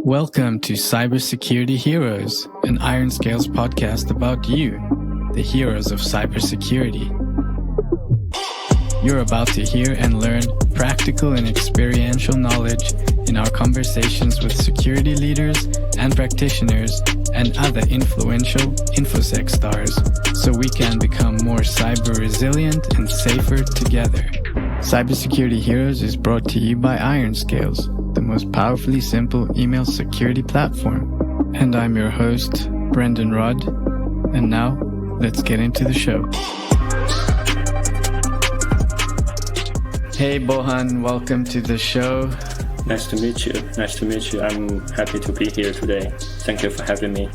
Welcome to CyberSecurity Heroes, an IRONSCALES podcast about you, the heroes of cybersecurity. You're about to hear and learn practical and experiential knowledge in our conversations with security leaders and practitioners and other influential InfoSec stars so we can become more cyber resilient and safer together. CyberSecurity Heroes is brought to you by IRONSCALES, the most powerfully simple email security platform. And I'm your host, Brendan Rudd. And now, let's get into the show. Hey Bohan, welcome to the show. Nice to meet you. I'm happy to be here today. Thank you for having me.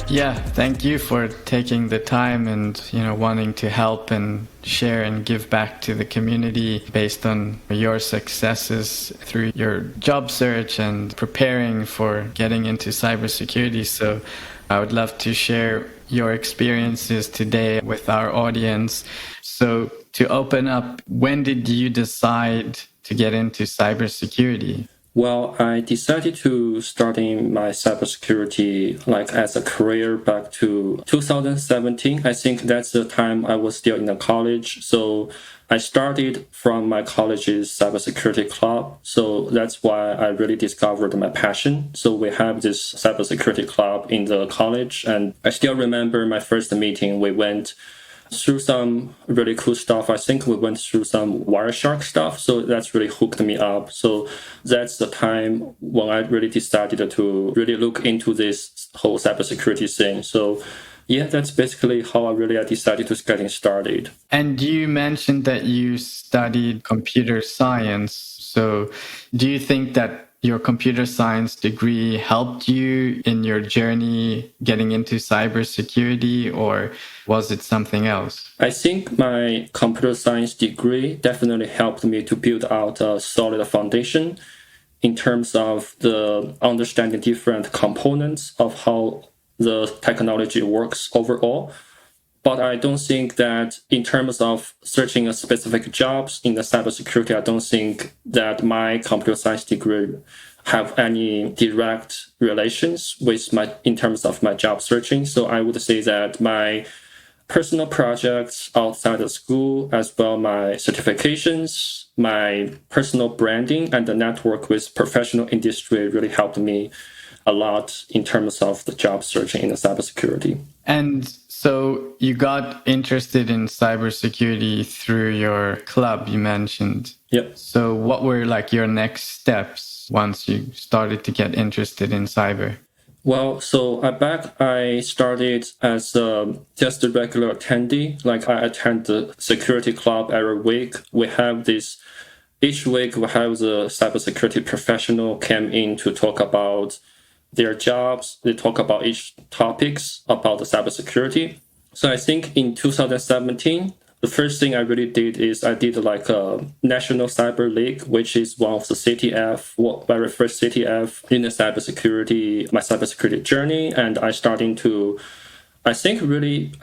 Yeah, thank you for taking the time and, wanting to help and share and give back to the community based on your successes through your job search and preparing for getting into cybersecurity. So I would love to share your experiences today with our audience. So to open up, when did you decide to get into cybersecurity? Well, I decided to starting my cybersecurity as a career back to 2017. I think that's the time I was still in the college. So I started from my college's cybersecurity club. So that's why I really discovered my passion. So we have this cybersecurity club in the college. And I still remember my first meeting. We went through some really cool stuff. I think we went through some Wireshark stuff. So that's really hooked me up. So that's the time when I really decided to really look into this whole cybersecurity thing. So yeah, that's basically how I decided to getting started. And you mentioned that you studied computer science. So do you think that your computer science degree helped you in your journey getting into cybersecurity, or was it something else? I think my computer science degree definitely helped me to build out a solid foundation in terms of the understanding different components of how the technology works overall. But I don't think that in terms of searching a specific jobs in the cybersecurity, I don't think that my computer science degree have any direct relations with in terms of my job searching. So I would say that my personal projects outside of school, as well my certifications, my personal branding, and the network with professional industry really helped me a lot in terms of the job searching in the cybersecurity. And so you got interested in cybersecurity through your club, you mentioned. Yep. So what were your next steps once you started to get interested in cyber? Well, so I started as just a regular attendee. I attend the security club every week. Each week we have the cybersecurity professional came in to talk about their jobs. They talk about each topics about the cybersecurity. So I think in 2017, the first thing I really did is I did a National Cyber League, which is one of the CTF, very first CTF in the cybersecurity, my cybersecurity journey. And I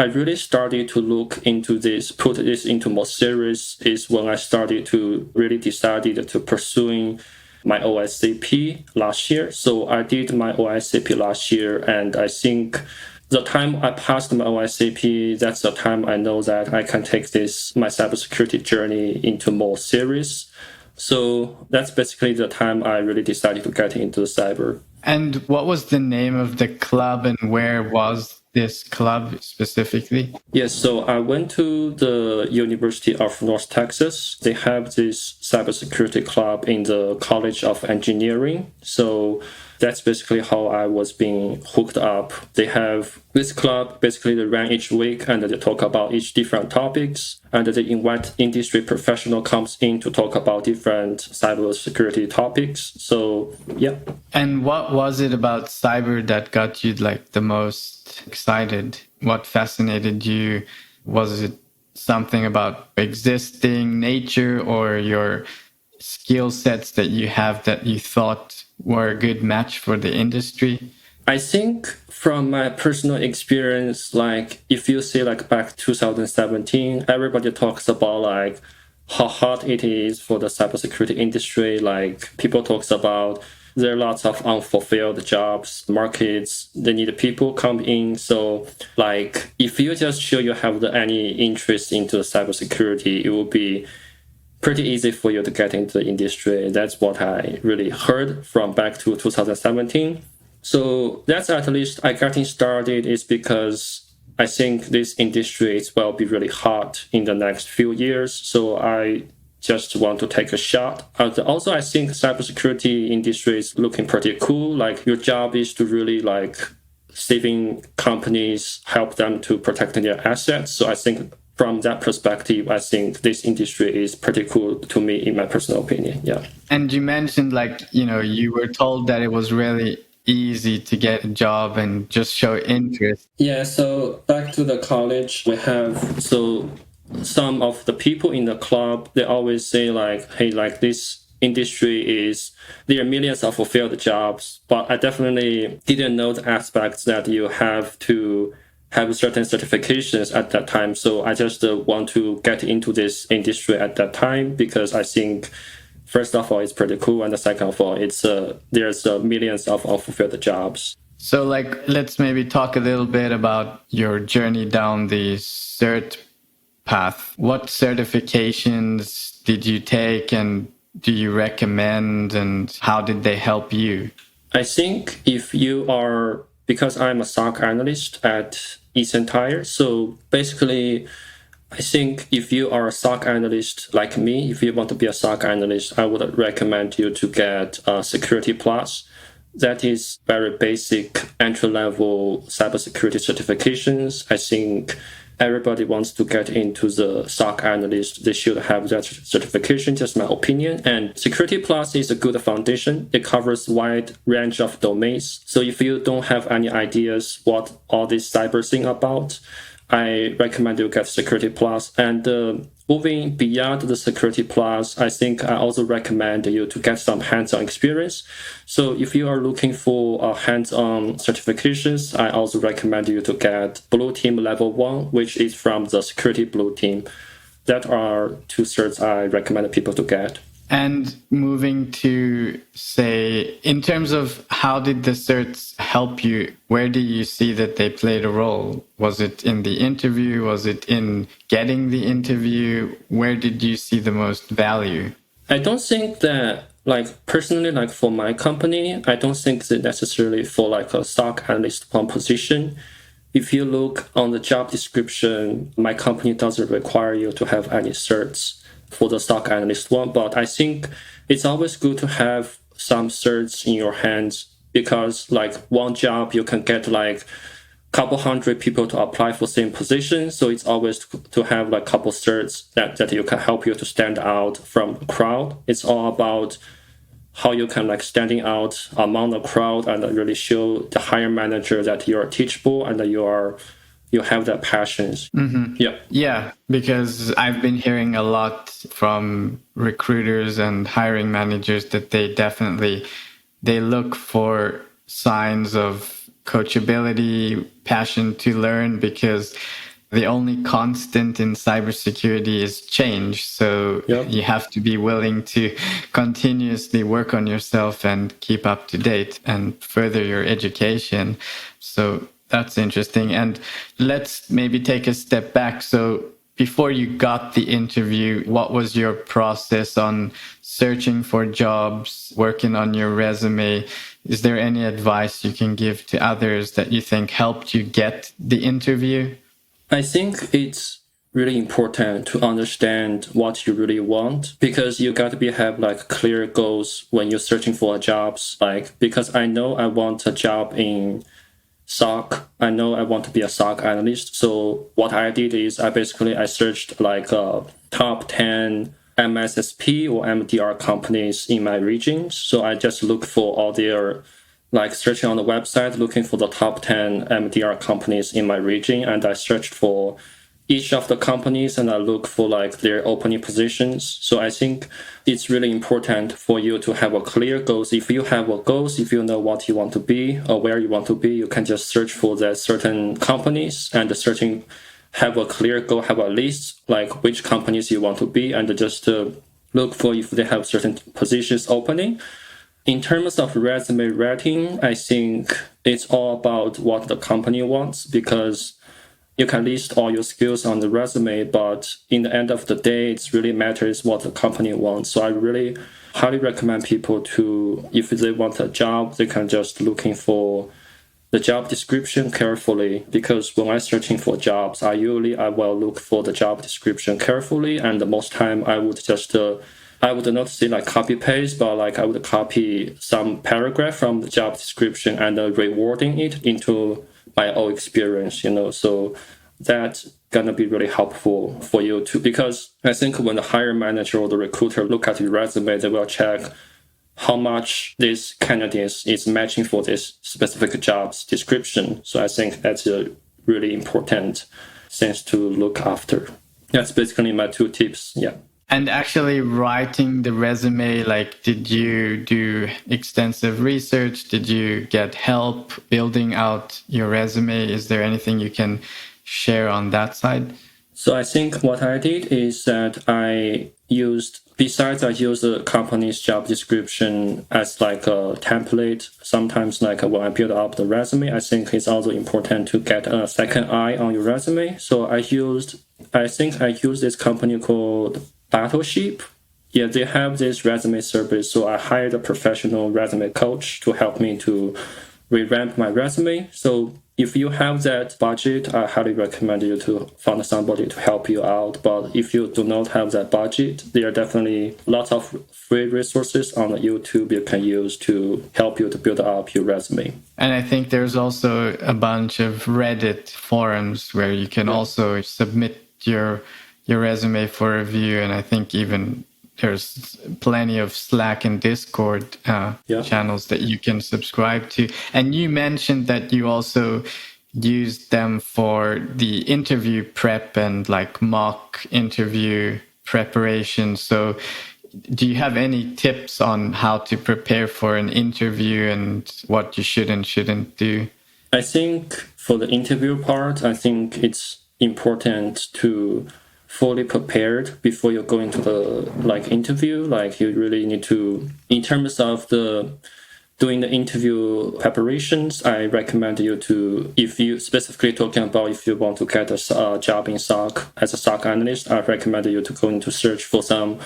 really started to look into this, put this into more serious is when I started to really decided to pursuing my OSCP last year. So I did my OSCP last year, and I think the time I passed my OSCP, that's the time I know that I can take my cybersecurity journey into more serious. So that's basically the time I really decided to get into cyber. And what was the name of the club and where was this club specifically? Yes, so I went to the University of North Texas. They have this cybersecurity club in the College of Engineering. So that's basically how I was being hooked up. They have this club, basically they run each week and they talk about each different topics. And they invite industry professional comes in to talk about different cybersecurity topics. So, yeah. And what was it about cyber that got you the most excited? What fascinated you? Was it something about existing nature or your skill sets that you have that you thought were a good match for the industry? I think from my personal experience, if you see back 2017, everybody talks about how hot it is for the cybersecurity industry. People talks about there are lots of unfulfilled jobs, markets, they need people come in. So like if you just show you have any interest into cybersecurity, it will be pretty easy for you to get into the industry. That's what I really heard from back to 2017. So that's at least I getting started is because I think this industry will be really hot in the next few years. So I just want to take a shot. And also, I think cybersecurity industry is looking pretty cool. Like your job is to really like saving companies, help them to protect their assets. So I think from that perspective, I think this industry is pretty cool to me, in my personal opinion. Yeah. And you mentioned you were told that it was really easy to get a job and just show interest. Yeah, so back to the college, we have some of the people in the club, they always say like, hey, like this industry there are millions of fulfilled jobs, but I definitely didn't know the aspects that you have to have certain certifications at that time. So I just want to get into this industry at that time because I think first of all, it's pretty cool. And the second of all, there's millions of unfulfilled jobs. So let's maybe talk a little bit about your journey down the cert path. What certifications did you take and do you recommend and how did they help you? I think because I'm a SOC analyst at eSentire, so basically I think if you are a SOC analyst like me, if you want to be a SOC analyst, I would recommend you to get Security Plus. That is very basic entry-level cybersecurity certifications. I think everybody wants to get into the SOC analyst. They should have that certification, just my opinion. And Security Plus is a good foundation. It covers a wide range of domains. So if you don't have any ideas what all this cyber thing about, I recommend you get Security Plus. And moving beyond the Security Plus, I think I also recommend you to get some hands-on experience. So if you are looking for hands-on certifications, I also recommend you to get Blue Team Level 1, which is from the Security Blue Team. That are two certs I recommend people to get. And moving to, say, in terms of how did the certs help you, where do you see that they played a role? Was it in the interview? Was it in getting the interview? Where did you see the most value? I don't think that, personally, for my company, I don't think that necessarily for a SOC analyst one position. If you look on the job description, my company doesn't require you to have any certs for the SOC analyst one, but I think it's always good to have some certs in your hands because one job you can get couple hundred people to apply for same position. So it's always to have couple certs that you can help you to stand out from the crowd. It's all about how you can standing out among the crowd and really show the higher manager that you are teachable and that you have that passions. Mm-hmm. Yeah, because I've been hearing a lot from recruiters and hiring managers that they look for signs of coachability, passion to learn, because the only constant in cybersecurity is change. So You have to be willing to continuously work on yourself and keep up to date and further your education. So that's interesting. And let's maybe take a step back. So before you got the interview, what was your process on searching for jobs, working on your resume? Is there any advice you can give to others that you think helped you get the interview? I think it's really important to understand what you really want because you got to have clear goals when you're searching for jobs. Because I know I want a job in SOC. I know I want to be a SOC analyst. So what I did is I searched top 10 MSSP or MDR companies in my region. So I just look for all their searching on the website, looking for the top 10 MDR companies in my region. And I searched for each of the companies and I look for their opening positions. So I think it's really important for you to have a clear goals. If you have a goals, if you know what you want to be or where you want to be, you can just search for the certain companies and have a clear goal, have a list, which companies you want to be and just look for if they have certain positions opening. In terms of resume writing, I think it's all about what the company wants, because you can list all your skills on the resume, but in the end of the day, it really matters what the company wants. So I really highly recommend people to, if they want a job, they can just looking for the job description carefully, because when I'm searching for jobs, I will look for the job description carefully, and the most time I would just I would not say like copy paste, but like I would copy some paragraph from the job description and rewording it into my own experience, so that's gonna be really helpful for you too, because I think when the hiring manager or the recruiter look at your resume, they will check how much this candidate is matching for this specific job's description. So I think that's a really important thing to look after. That's basically my 2 tips. Yeah. And actually writing the resume, like, did you do extensive research? Did you get help building out your resume? Is there anything you can share on that side? So I think what I did is that I used the company's job description as like a template. Sometimes like when I build up the resume, I think it's also important to get a second eye on your resume. So I used this company called Battleship. Yeah, they have this resume service. So I hired a professional resume coach to help me to revamp my resume. So if you have that budget, I highly recommend you to find somebody to help you out. But if you do not have that budget, there are definitely lots of free resources on YouTube you can use to help you to build up your resume. And I think there's also a bunch of Reddit forums where you can also submit your resume for review. And I think even there's plenty of Slack and Discord channels that you can subscribe to. And you mentioned that you also used them for the interview prep and like mock interview preparation. So do you have any tips on how to prepare for an interview and what you should and shouldn't do? I think for the interview part, I think it's important to fully prepared before you go into the interview. Like you really need to, in terms of doing the interview preparations, I recommend you to, if you specifically talking about if you want to get a job in SOC as a SOC analyst, I recommend you to go into search for some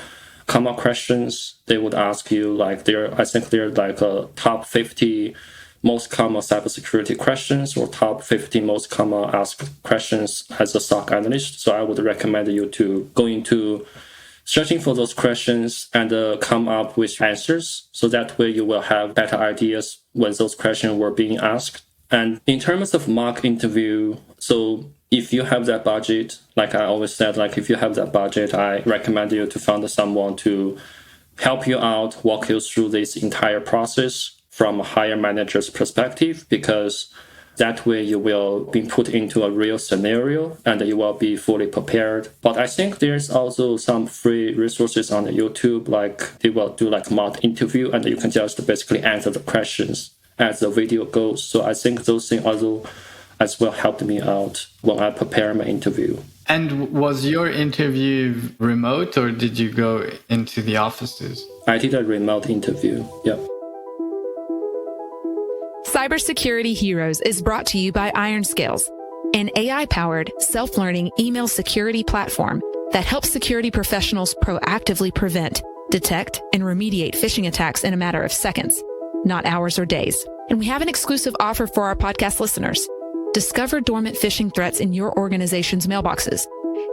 common questions they would ask you. I think they're like a top 50 most common cybersecurity questions or top 50 most common asked questions as a SOC analyst. So I would recommend you to go into searching for those questions and come up with answers. So that way you will have better ideas when those questions were being asked. And in terms of mock interview, so if you have that budget, like I always said, like if you have that budget, I recommend you to find someone to help you out, walk you through this entire process from a higher manager's perspective, because that way you will be put into a real scenario and you will be fully prepared. But I think there's also some free resources on YouTube, like they will do like mock interview and you can just basically answer the questions as the video goes. So I think those things also as well helped me out when I prepare my interview. And was your interview remote or did you go into the offices? I did a remote interview, yeah. CyberSecurity Heroes is brought to you by IRONSCALES, an AI-powered, self-learning email security platform that helps security professionals proactively prevent, detect, and remediate phishing attacks in a matter of seconds, not hours or days. And we have an exclusive offer for our podcast listeners. Discover dormant phishing threats in your organization's mailboxes.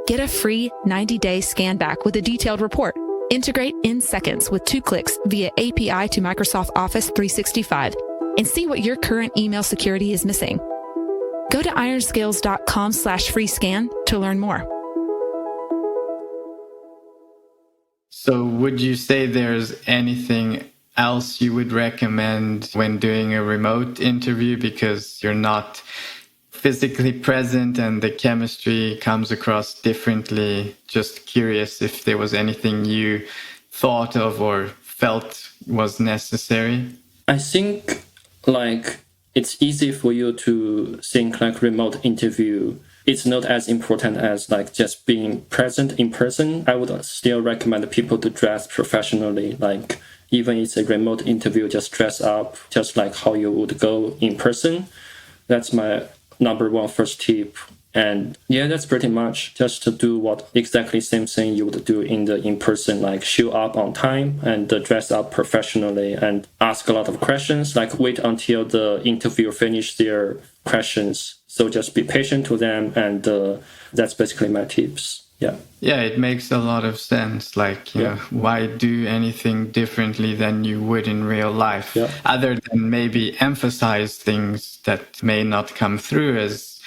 Get a free 90-day scan back with a detailed report. Integrate in seconds with 2 clicks via API to Microsoft Office 365 and see what your current email security is missing. Go to ironscales.com/free scan to learn more. So would you say there's anything else you would recommend when doing a remote interview because you're not physically present and the chemistry comes across differently? Just curious if there was anything you thought of or felt was necessary. I think it's easy for you to think like remote interview. It's not as important as like just being present in person. I would still recommend people to dress professionally. Like even it's a remote interview, just dress up just like how you would go in person. That's my number one first tip. And yeah, that's pretty much just to do what exactly same thing you would do in person, like show up on time and dress up professionally and ask a lot of questions, like wait until the interviewer finish their questions. So just be patient to them, and that's basically my tips. Yeah. Yeah, it makes a lot of sense. Like, you know, why do anything differently than you would in real life, other than maybe emphasize things that may not come through as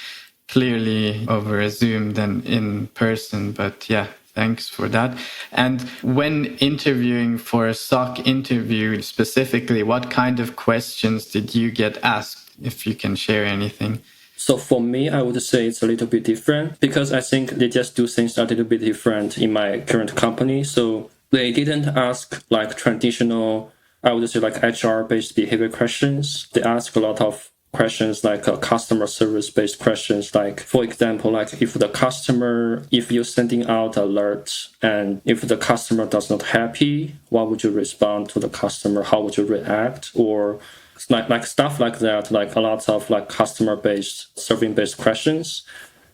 clearly over a Zoom than in person. But yeah, thanks for that. And when interviewing for a SOC interview specifically, what kind of questions did you get asked, if you can share anything? So for me, I would say it's a little bit different because I think they just do things a little bit different in my current company. So they didn't ask like traditional, I would say like HR-based behavior questions. They ask a lot of questions like customer service-based questions. Like, for example, like if you're sending out alerts and if the customer does not happy, what would you respond to the customer? How would you react? Or like stuff like that, like a lot of like customer-based, serving-based questions.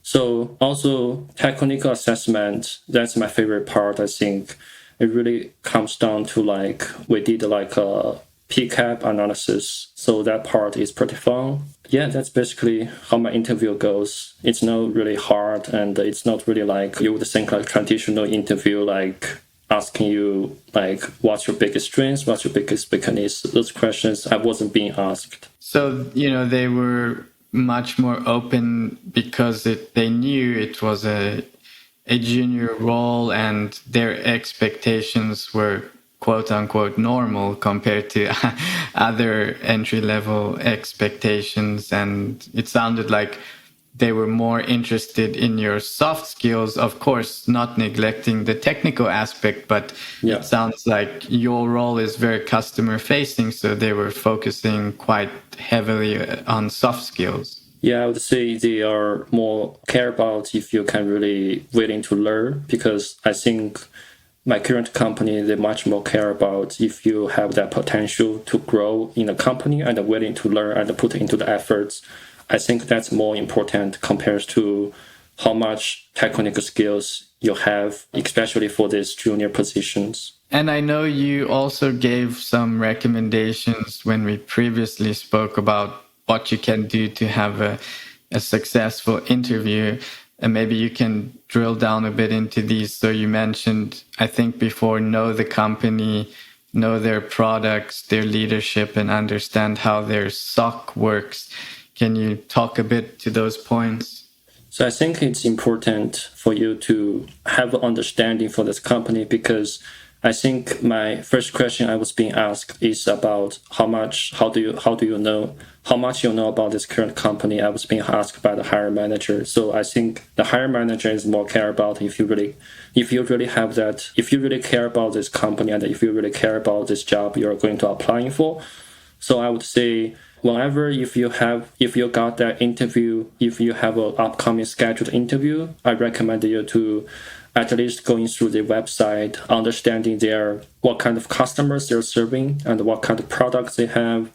So also technical assessment, that's my favorite part. I think it really comes down to like, we did like a PCAP analysis. So that part is pretty fun. Yeah, that's basically how my interview goes. It's not really hard, and it's not really like you would think like traditional interview, like asking you like, what's your biggest strengths, what's your biggest weakness? Those questions I wasn't being asked. So, you know, they were much more open because they knew it was a junior role and their expectations were quote unquote normal compared to other entry level expectations. And it sounded like they were more interested in your soft skills, of course, not neglecting the technical aspect, but it sounds like your role is very customer facing. So they were focusing quite heavily on soft skills. Yeah, I would say they are more care about if you can really willing to learn, because I think my current company, they much more care about if you have that potential to grow in a company and are willing to learn and put into the efforts. I think that's more important compared to how much technical skills you have, especially for these junior positions. And I know you also gave some recommendations when we previously spoke about what you can do to have a successful interview. And maybe you can drill down a bit into these. So you mentioned, I think before, know the company, know their products, their leadership, and understand how their SOC works. Can you talk a bit to those points? So I think it's important for you to have an understanding for this company, because I think my first question I was being asked is about how much you know about this current company. I was being asked by the hiring manager. So I think the hiring manager is more care about if you really care about this company and if you really care about this job you're going to applying for. So I would say, whenever if you got that interview, if you have an upcoming scheduled interview, I recommend you to at least going through the website, understanding what kind of customers they're serving and what kind of products they have,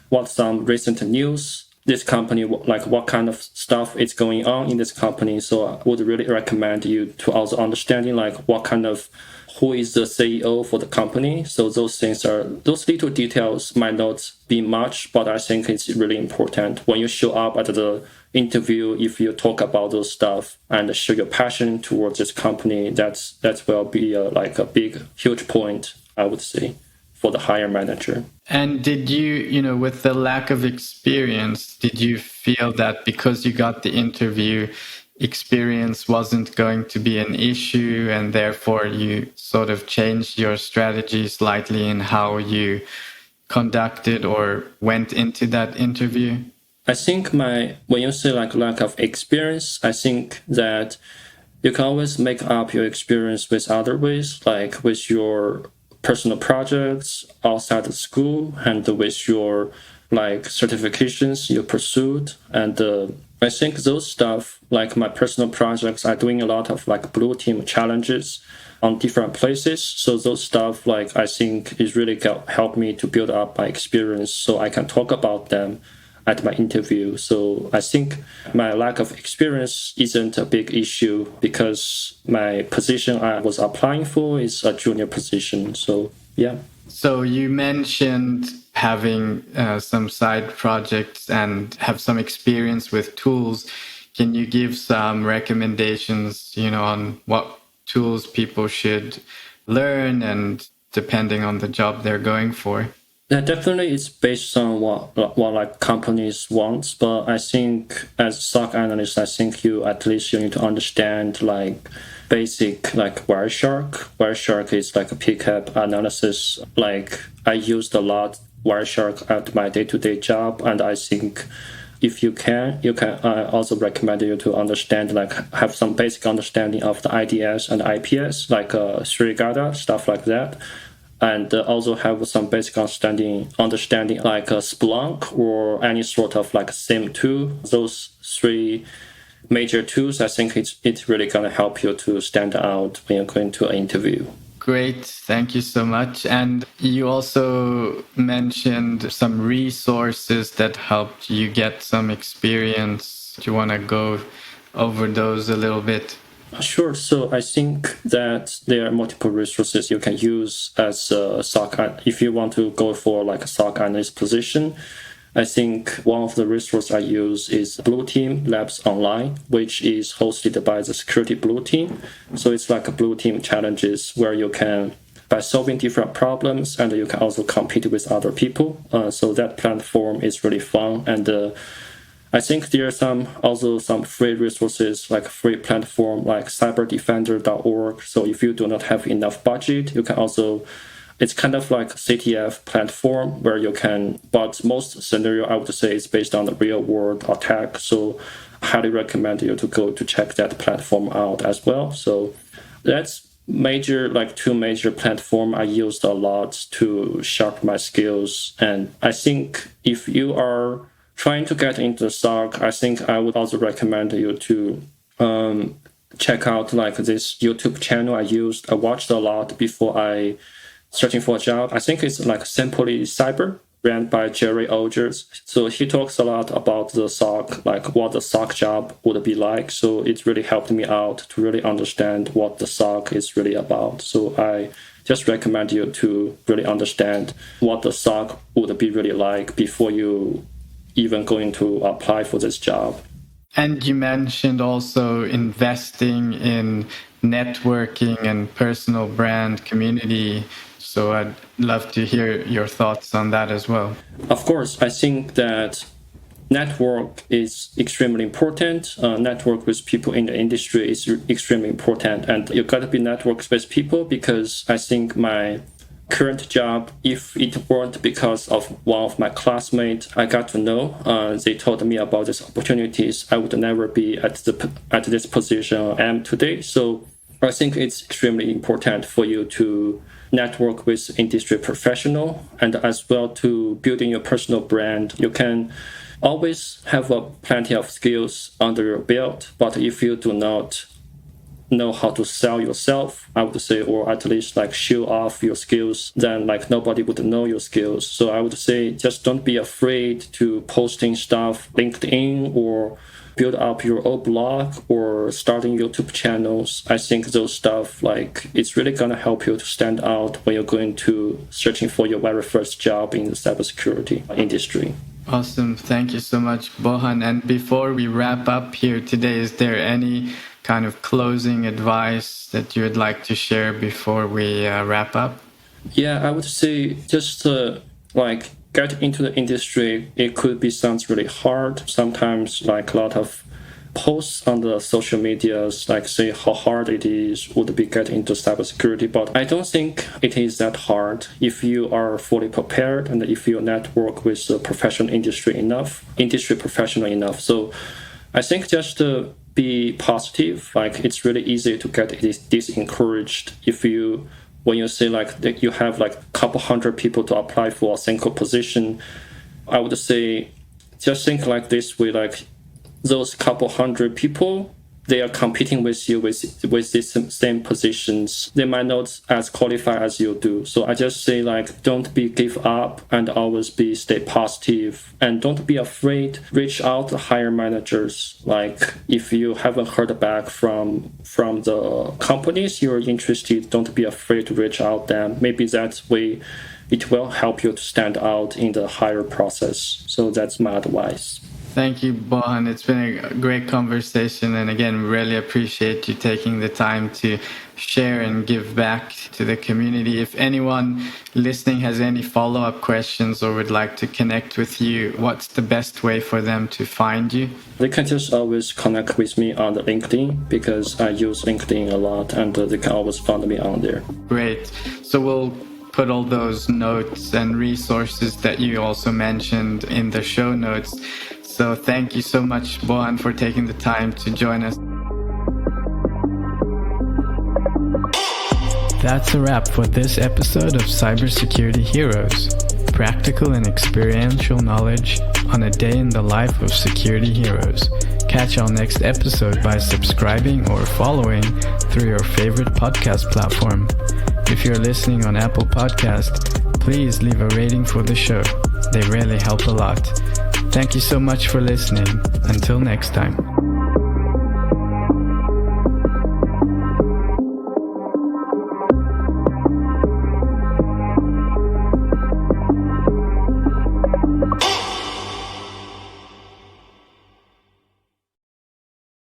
what some recent news this company, like what kind of stuff is going on in this company. So I would really recommend you to also understanding like who is the CEO for the company. So those little details might not be much, but I think it's really important when you show up at the interview. If you talk about those stuff and show your passion towards this company, that will be a big, huge point, I would say, for the hiring manager. And did you, with the lack of experience, did you feel that because you got the interview, experience wasn't going to be an issue, and therefore you sort of changed your strategy slightly in how you conducted or went into that interview? I think when you say like lack of experience, I think that you can always make up your experience with other ways, like with your personal projects outside of school and with your like certifications you pursued. And I think those stuff, like my personal projects, are doing a lot of like blue team challenges. on different places. So those stuff, like, I think is really helped me to build up my experience so I can talk about them at my interview. So I think my lack of experience isn't a big issue because my position I was applying for is a junior position. So, yeah. So you mentioned having some side projects and have some experience with tools. Can you give some recommendations, on what tools people should learn and depending on the job they're going for? Yeah, definitely it's based on what like companies want, but I think as SOC analyst, I think you need to understand like basic like Wireshark. Wireshark is like a pickup analysis. Like I used a lot Wireshark at my day-to-day job, and I think if you can, I also recommend you to understand, like have some basic understanding of the IDS and IPS, like Surigata, stuff like that. And also have some basic understanding like Splunk or any sort of like SIEM tool. Those three major tools, I think it's really going to help you to stand out when you're going to an interview. Great. Thank you so much. And you also mentioned some resources that helped you get some experience. Do you want to go over those a little bit? Sure. So I think that there are multiple resources you can use as a SOC. If you want to go for like a SOC analyst position, I think one of the resources I use is Blue Team Labs Online, which is hosted by the Security Blue Team. So it's like a Blue Team challenges where you can, by solving different problems, and you can also compete with other people. So that platform is really fun. And I think there are also some free resources, like a free platform like cyberdefender.org. So if you do not have enough budget, you can also, it's kind of like a CTF platform where you can, but most scenario I would say is based on the real world attack. So I highly recommend you to go to check that platform out as well. So that's two major platform I used a lot to sharpen my skills. And I think if you are trying to get into the SOC, I think I would also recommend you to check out like this YouTube channel I watched a lot before I searching for a job. I think it's like Simply Cyber, ran by Jerry Ogers. So he talks a lot about the SOC, like what the SOC job would be like. So it really helped me out to really understand what the SOC is really about. So I just recommend you to really understand what the SOC would be really like before you even going to apply for this job. And you mentioned also investing in networking and personal brand community. So I'd love to hear your thoughts on that as well. Of course, I think that network is extremely important. Network with people in the industry is extremely important. And you got to be networked with people, because I think my current job, if it weren't because of one of my classmates I got to know, they told me about these opportunities, I would never be at this position I am today. So I think it's extremely important for you to network with industry professional, and as well to building your personal brand. You can always have plenty of skills under your belt, but if you do not know how to sell yourself, I would say, or at least like show off your skills, then like nobody would know your skills. So I would say just don't be afraid to posting stuff LinkedIn, or build up your own blog, or starting YouTube channels. I think those stuff, like, it's really gonna help you to stand out when you're going to searching for your very first job in the cybersecurity industry. Awesome. Thank you so much, Bohan. And before we wrap up here today, is there any kind of closing advice that you would like to share before we wrap up? Yeah, I would say just like get into the industry. It could be sounds really hard. Sometimes like a lot of posts on the social medias like say how hard it is would be getting into cybersecurity, but I don't think it is that hard if you are fully prepared and if you network with the industry professional enough. So I think just be positive. Like, it's really easy to get disencouraged when you say like that you have like a couple hundred people to apply for a single position. I would say just think like this way, like those couple hundred people they are competing with you with the same positions, they might not as qualified as you do. So I just say, like, don't give up, and always stay positive, and don't be afraid. Reach out to higher managers. Like, if you haven't heard back from the companies you're interested, don't be afraid to reach out them. Maybe that way it will help you to stand out in the hire process. So that's my advice. Thank you, Bohan. It's been a great conversation. And again, really appreciate you taking the time to share and give back to the community. If anyone listening has any follow-up questions or would like to connect with you, what's the best way for them to find you? They can just always connect with me on the LinkedIn, because I use LinkedIn a lot, and they can always find me on there. Great. So we'll put all those notes and resources that you also mentioned in the show notes. So thank you so much, Bohan, for taking the time to join us. That's a wrap for this episode of CyberSecurity Heroes. Practical and experiential knowledge on a day in the life of security heroes. Catch our next episode by subscribing or following through your favorite podcast platform. If you're listening on Apple Podcast, please leave a rating for the show. They really help a lot. Thank you so much for listening. Until next time.